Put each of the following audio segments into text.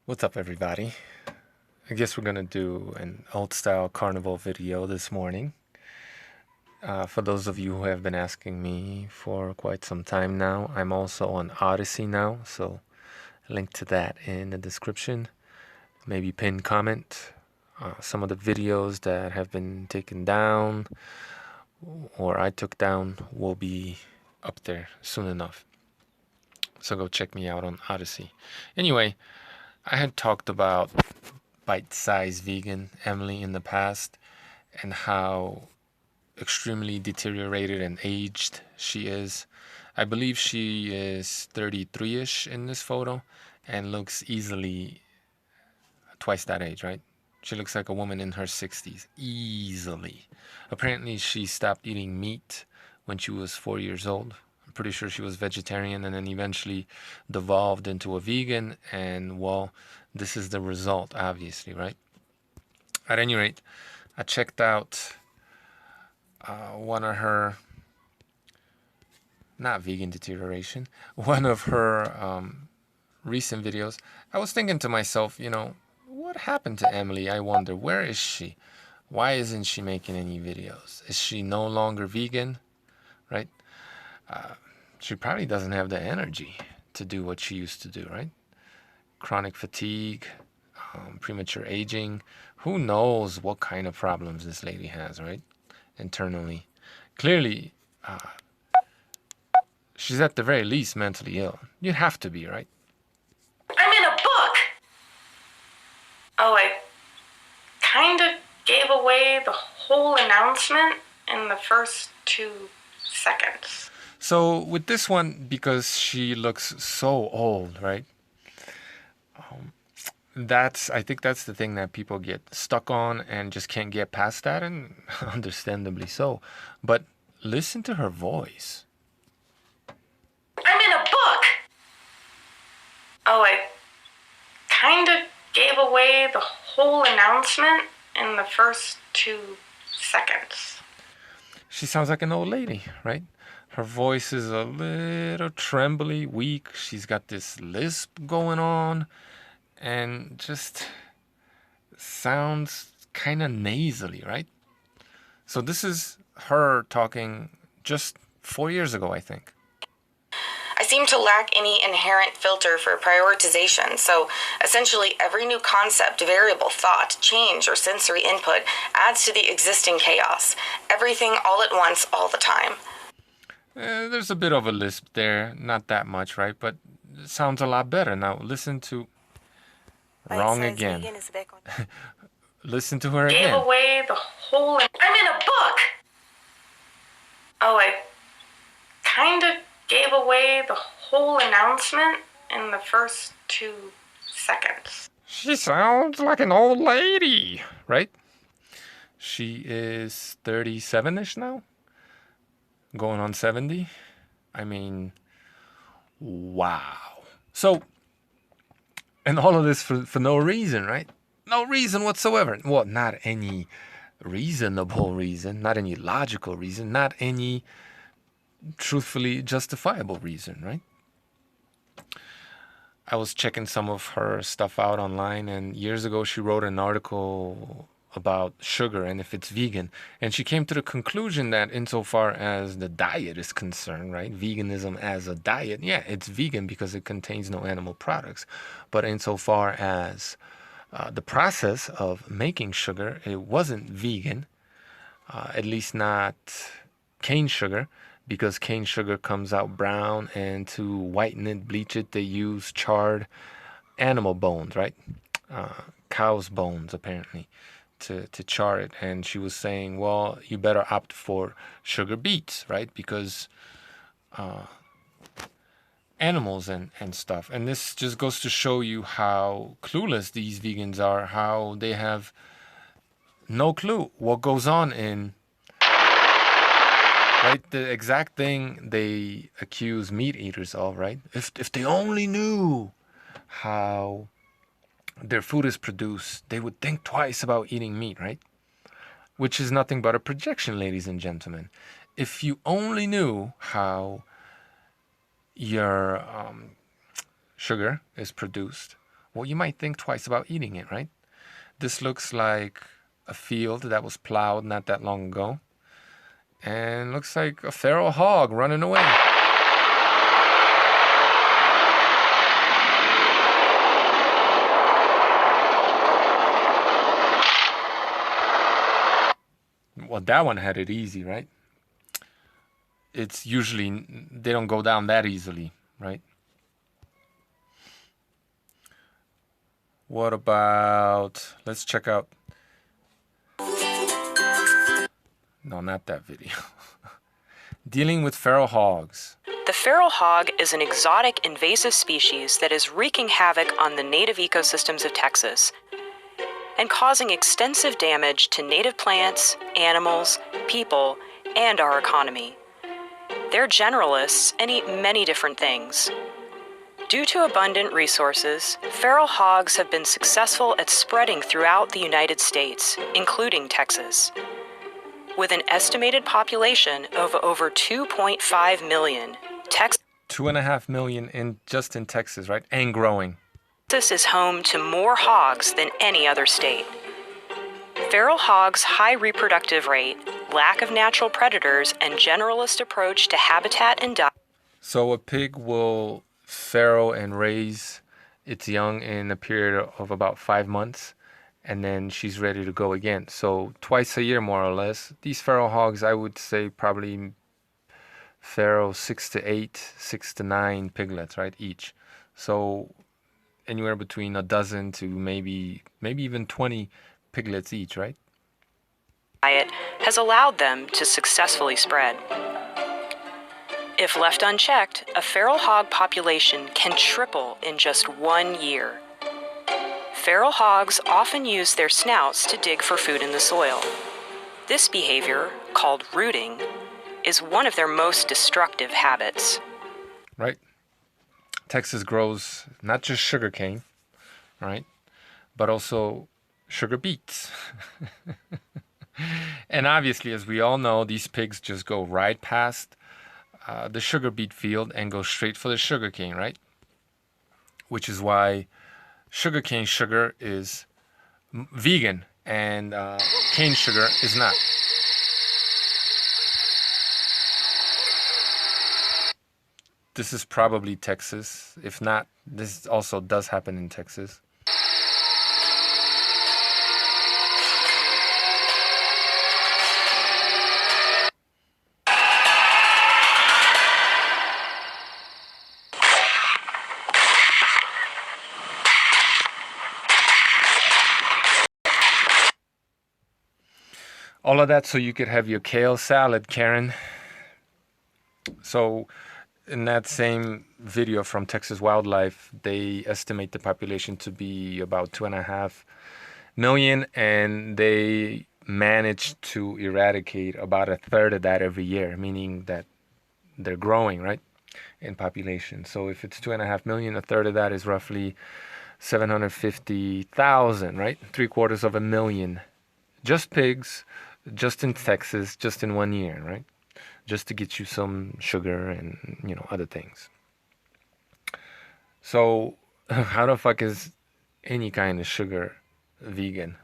What's up, everybody? I guess we're gonna do an old style carnival video this morning. For those of you who have been asking me for quite some time now, I'm also on Odyssey now, so link to that in the description. Maybe pin comment. Some of the videos that have been taken down or I took down will be up there soon enough. So go check me out on Odyssey. Anyway, I had talked about bite-sized vegan Emily in the past and how extremely deteriorated and aged she is. I believe she is 33-ish in this photo and looks easily twice that age, right? She looks like a woman in her 60s, easily. Apparently she stopped eating meat when she was 4 years old. I'm pretty sure she was vegetarian and then eventually devolved into a vegan, and well, this is the result, obviously, right? At any rate, I checked out one of her, not vegan deterioration, one of her recent videos. I was thinking to myself, what happened to Emily? I wonder, where is she? Why isn't she making any videos? Is she no longer vegan, right? She probably doesn't have the energy to do what she used to do, right? Chronic fatigue, premature aging. Who knows what kind of problems this lady has, right? Internally. Clearly, she's at the very least mentally ill. You'd have to be, right? I'm in a book! Oh, I kind of gave away the whole announcement in the first 2 seconds. So with this one, because she looks so old, right? I think that's the thing that people get stuck on and just can't get past that, and understandably so. But listen to her voice. I'm in a book! Oh, I kind of gave away the whole announcement in the first 2 seconds. She sounds like an old lady, right? Her voice is a little trembly, weak. She's got this lisp going on and just sounds kind of nasally, right? So this is her talking just 4 years ago, I think. I seem to lack any inherent filter for prioritization, so essentially every new concept, variable, thought, change, or sensory input adds to the existing chaos. Everything all at once, all the time. There's a bit of a lisp there, not that much, right? But it sounds a lot better. Now listen to wrong again. Listen to her again. Gave away the whole. I'm in a book! Oh, I kind of gave away the whole announcement in the first 2 seconds. She sounds like an old lady, right? She is 37-ish now, going on 70. I mean, wow. So, and all of this for no reason, right? No reason whatsoever. Well, not any reasonable reason, not any logical reason, not any truthfully justifiable reason, right? I was checking some of her stuff out online, and years ago she wrote an article about sugar and if it's vegan. And she came to the conclusion that insofar as the diet is concerned, right, veganism as a diet, yeah, it's vegan because it contains no animal products. But insofar as the process of making sugar, it wasn't vegan, at least not cane sugar, because cane sugar comes out brown, and to whiten it, bleach it, they use charred animal bones, right? Cow's bones, apparently, to char it. And she was saying, well, you better opt for sugar beets, right? Because animals and stuff. And this just goes to show you how clueless these vegans are, how they have no clue what goes on in, right? The exact thing they accuse meat eaters of, right? If they only knew how their food is produced, they would think twice about eating meat, right? Which is nothing but a projection, ladies and gentlemen. If you only knew how your sugar is produced, well, you might think twice about eating it, right? This looks like a field that was plowed not that long ago, and looks like a feral hog running away. Well, that one had it easy, right? It's usually, they don't go down that easily, right? What about, let's check out, no, not that video. Dealing with feral hogs. The feral hog is an exotic invasive species that is wreaking havoc on the native ecosystems of Texas and causing extensive damage to native plants, animals, people, and our economy. They're generalists and eat many different things. Due to abundant resources, feral hogs have been successful at spreading throughout the United States, including Texas. With an estimated population of over 2.5 million, Texas 2.5 million just in Texas, right? And growing. is home to more hogs than any other state. Feral hogs' high reproductive rate, lack of natural predators, and generalist approach to habitat and diet. So a pig will farrow and raise its young in a period of about 5 months, and then she's ready to go again. So twice a year, more or less. These feral hogs, I would say, probably farrow 6 to 8, 6 to 9 piglets, right, each. So anywhere between a dozen to maybe even 20 piglets each, right? Diet has allowed them to successfully spread. If left unchecked, a feral hog population can triple in just 1 year. Feral hogs often use their snouts to dig for food in the soil. This behavior, called rooting, is one of their most destructive habits. Right. Texas grows not just sugarcane, right, but also sugar beets. And obviously, as we all know, these pigs just go right past the sugar beet field and go straight for the sugar cane, right? Which is why sugarcane sugar is vegan and cane sugar is not. This is probably Texas. If not, this also does happen in Texas. All of that so you could have your kale salad, Karen. So in that same video from Texas Wildlife, they estimate the population to be about 2.5 million, and they managed to eradicate about a third of that every year, meaning that they're growing, right, in population. So if it's 2.5 million, a third of that is roughly 750,000, right? 750,000. Just pigs, just in Texas, just in 1 year, right? Just to get you some sugar and, other things. So how the fuck is any kind of sugar vegan?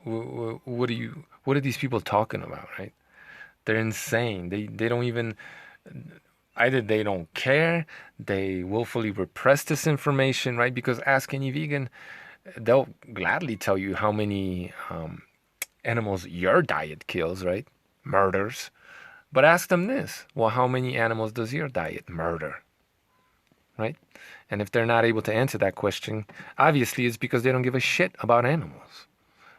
What are these people talking about, right? They're insane. They don't even, either they don't care, they willfully repress this information, right? Because ask any vegan, they'll gladly tell you how many animals your diet kills, right? Murders. But ask them this, well, how many animals does your diet murder? Right? And if they're not able to answer that question, obviously it's because they don't give a shit about animals.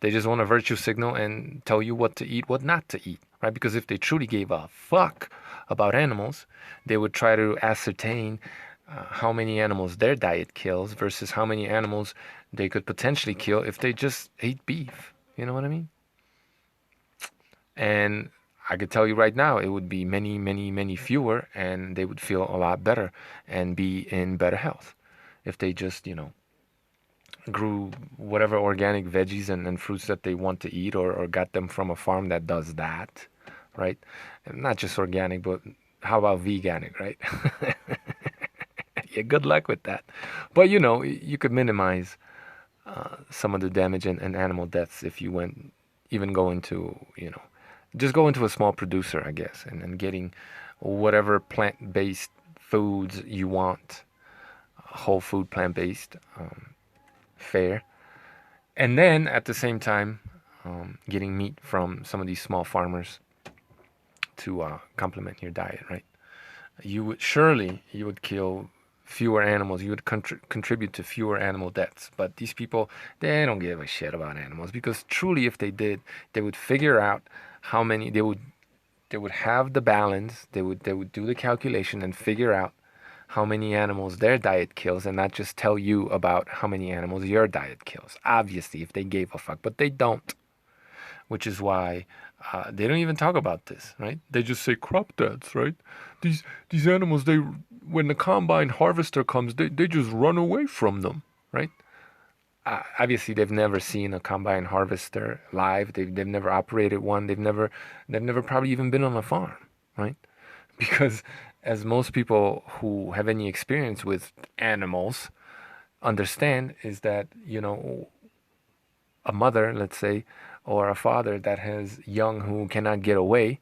They just want a virtue signal and tell you what to eat, what not to eat, right? Because if they truly gave a fuck about animals, they would try to ascertain how many animals their diet kills versus how many animals they could potentially kill if they just ate beef. You know what I mean? And I could tell you right now, it would be many, many, many fewer, and they would feel a lot better and be in better health if they just, grew whatever organic veggies and fruits that they want to eat, or got them from a farm that does that, right? And not just organic, but how about veganic, right? Yeah, good luck with that. But, you could minimize some of the damage and animal deaths if you went, even go into, just go into a small producer, I guess, and getting whatever plant-based foods you want, whole food, plant-based, fare. And then at the same time, getting meat from some of these small farmers to complement your diet, right? You would kill fewer animals. You would contribute to fewer animal deaths. But these people, they don't give a shit about animals, because truly, if they did, they would figure out how many they would have the balance. They would do the calculation and figure out how many animals their diet kills, and not just tell you about how many animals your diet kills. Obviously, if they gave a fuck, but they don't, which is why they don't even talk about this, right? They just say crop deaths, right? These animals, they, when the combine harvester comes, they just run away from them, right? Obviously, they've never seen a combine harvester live. They've never operated one. They've never probably even been on a farm, right? Because as most people who have any experience with animals understand, is that, a mother, let's say, or a father that has young who cannot get away,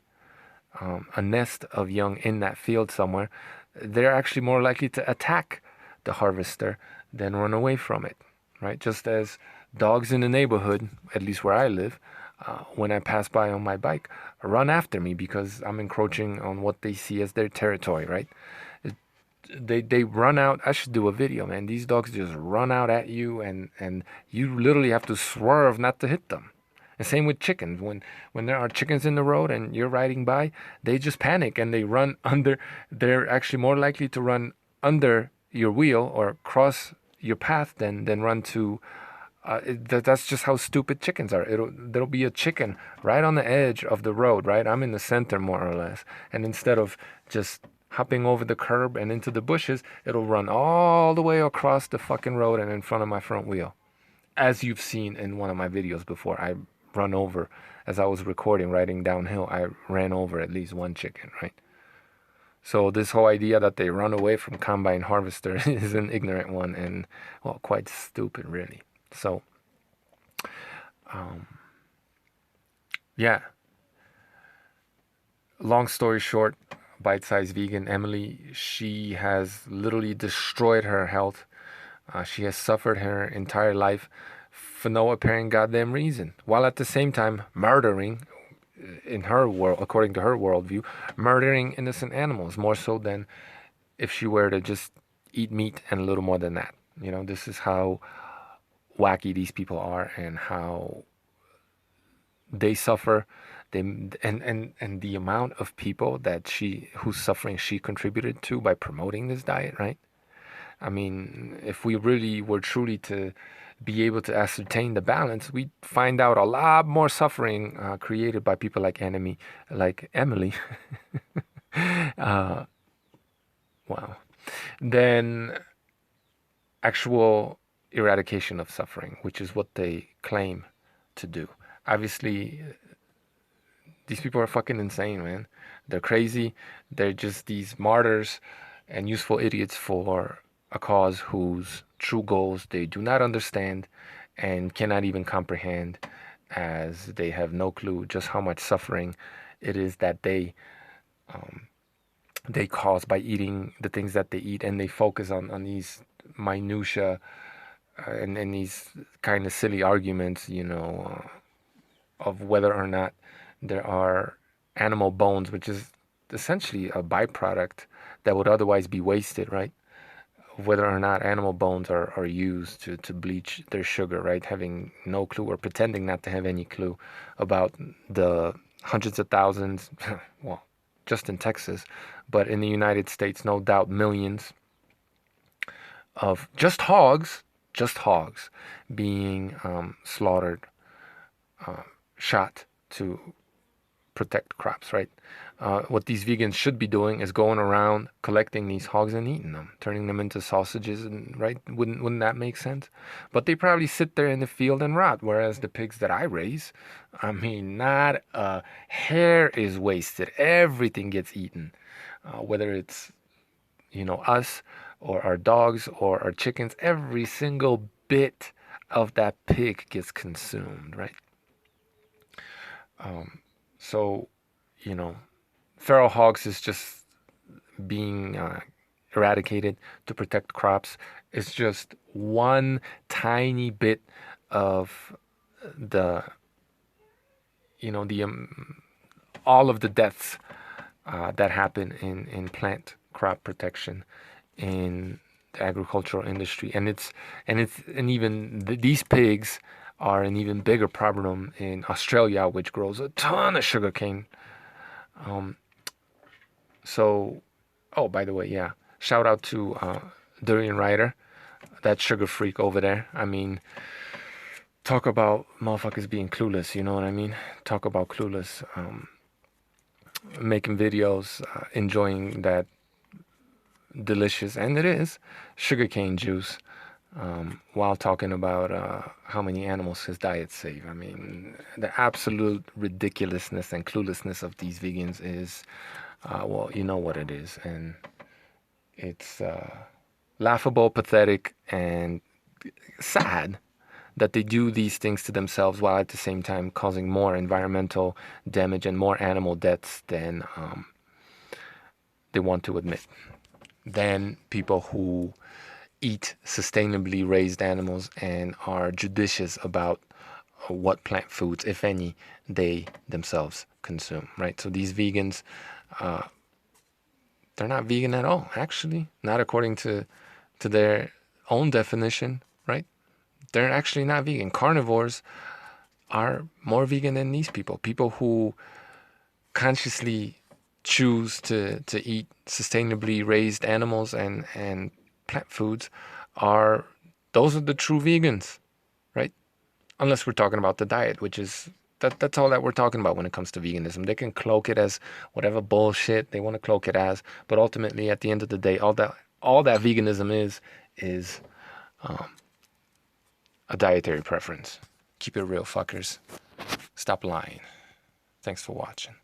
a nest of young in that field somewhere, they're actually more likely to attack the harvester than run away from it, right? Just as dogs in the neighborhood, at least where I live, when I pass by on my bike, run after me because I'm encroaching on what they see as their territory, right? They run out. I should do a video, man. These dogs just run out at you, and you literally have to swerve not to hit them. And same with chickens. When there are chickens in the road and you're riding by, they just panic and they run under. They're actually more likely to run under your wheel or cross your path than run to. That's just how stupid chickens are. There'll be a chicken right on the edge of the road, right? I'm in the center more or less, and instead of just hopping over the curb and into the bushes, it'll run all the way across the fucking road and in front of my front wheel. As you've seen in one of my videos before, I run over, as I was recording, riding downhill, I ran over at least one chicken, right? So this whole idea that they run away from combine harvester is an ignorant one, and, well, quite stupid, really. So, yeah. Long story short, bite-sized vegan Emily, she has literally destroyed her health. She has suffered her entire life for no apparent goddamn reason, while at the same time murdering, in her world, according to her worldview, murdering innocent animals more so than if she were to just eat meat and a little more than that. This is how wacky these people are, and how they suffer. And the amount of people whose suffering she contributed to by promoting this diet, right? I mean, if we really were truly to be able to ascertain the balance, we'd find out a lot more suffering created by people like Emily. uh, wow. Than actual eradication of suffering, which is what they claim to do. Obviously, these people are fucking insane, man. They're crazy. They're just these martyrs and useful idiots for a cause whose true goals they do not understand and cannot even comprehend, as they have no clue just how much suffering it is that they cause by eating the things that they eat, and they focus on these minutia and these kind of silly arguments, of whether or not there are animal bones, which is essentially a byproduct that would otherwise be wasted, right? Whether or not animal bones are used to bleach their sugar, right? Having no clue, or pretending not to have any clue about the hundreds of thousands, well, just in Texas, but in the United States, no doubt millions of just hogs being slaughtered, shot to protect crops, right? What these vegans should be doing is going around collecting these hogs and eating them, turning them into sausages, and right? Wouldn't that make sense? But they probably sit there in the field and rot. Whereas the pigs that I raise, I mean, not a hair is wasted. Everything gets eaten, whether it's us or our dogs or our chickens. Every single bit of that pig gets consumed, right? So, you know, feral hogs is just being eradicated to protect crops. It's just one tiny bit of the, the all of the deaths that happen in plant crop protection in the agricultural industry, and even these pigs are an even bigger problem in Australia, which grows a ton of sugarcane. So, oh, by the way, yeah, shout out to Durian Rider, that sugar freak over there. I mean, talk about motherfuckers being clueless. You know what I mean? Talk about clueless. Making videos, enjoying that delicious, and it is, sugarcane juice, while talking about how many animals his diet save. I mean, the absolute ridiculousness and cluelessness of these vegans is, well, you know what it is, and it's laughable, pathetic, and sad that they do these things to themselves while at the same time causing more environmental damage and more animal deaths than they want to admit. Than people who eat sustainably raised animals and are judicious about what plant foods, if any, they themselves consume, right? So these vegans, they're not vegan at all, actually, not according to their own definition, right? They're actually not vegan. Carnivores are more vegan than these people. People who consciously choose to eat sustainably raised animals and plant foods are those are the true vegans, right? Unless we're talking about the diet, which is that's all that we're talking about when it comes to veganism. They can cloak it as whatever bullshit they want to cloak it as, but ultimately at the end of the day, all that veganism is a dietary preference. Keep it real, fuckers. Stop lying. Thanks for watching.